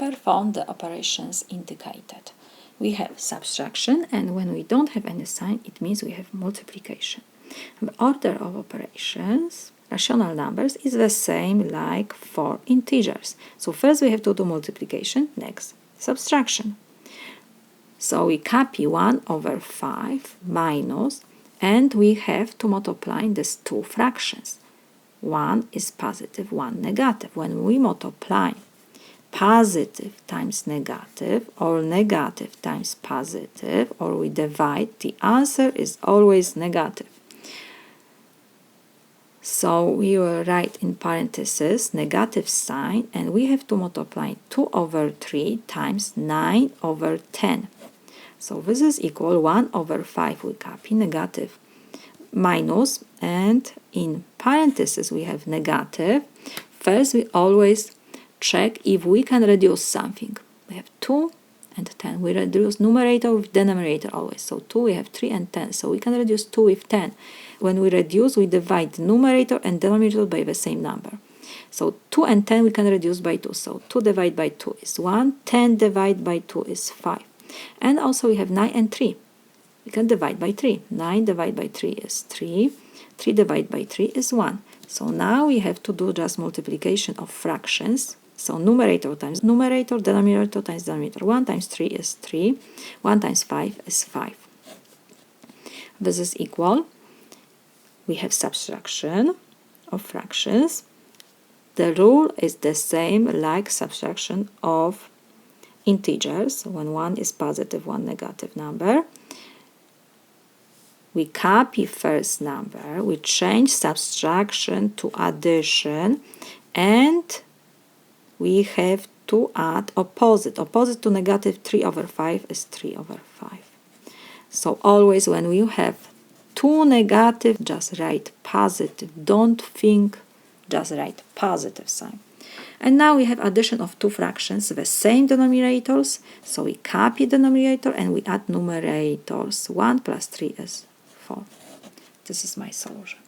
perform the operations indicated. We have subtraction, and when we don't have any sign, it means we have multiplication. The order of operations, rational numbers, is the same like for integers. So first we have to do multiplication, next subtraction. So we copy 1 over 5 minus, and we have to multiply these two fractions. 1 is positive, 1 negative. When we multiply positive times negative, or negative times positive, or we divide, the answer is always negative. So we will write in parentheses negative sign, and we have to multiply 2 over 3 times 9 over 10. So this is equal 1 over 5. We copy negative minus, and in parentheses we have negative. First we always check if we can reduce something. We have 2 and 10. We reduce numerator with denominator always. So 2, we have 3 and 10. So we can reduce 2 with 10. When we reduce, we divide the numerator and denominator by the same number. So 2 and 10 we can reduce by 2. So 2 divided by 2 is 1. 10 divided by 2 is 5. And also we have 9 and 3. We can divide by 3. 9 divided by 3 is 3. 3 divided by 3 is 1. So now we have to do just multiplication of fractions. So numerator times numerator, denominator times denominator. 1 times 3 is 3. 1 times 5 is 5. This is equal. We have subtraction of fractions. The rule is the same like subtraction of integers. When one is positive, one negative number, we copy first number, we change subtraction to addition, and we have to add opposite. Opposite to negative 3 over 5 is 3 over 5. So always when you have two negative, just write positive. Don't think, just write positive sign. And now we have addition of two fractions, the same denominators. So we copy denominator and we add numerators. 1 plus 3 is 4. This is my solution.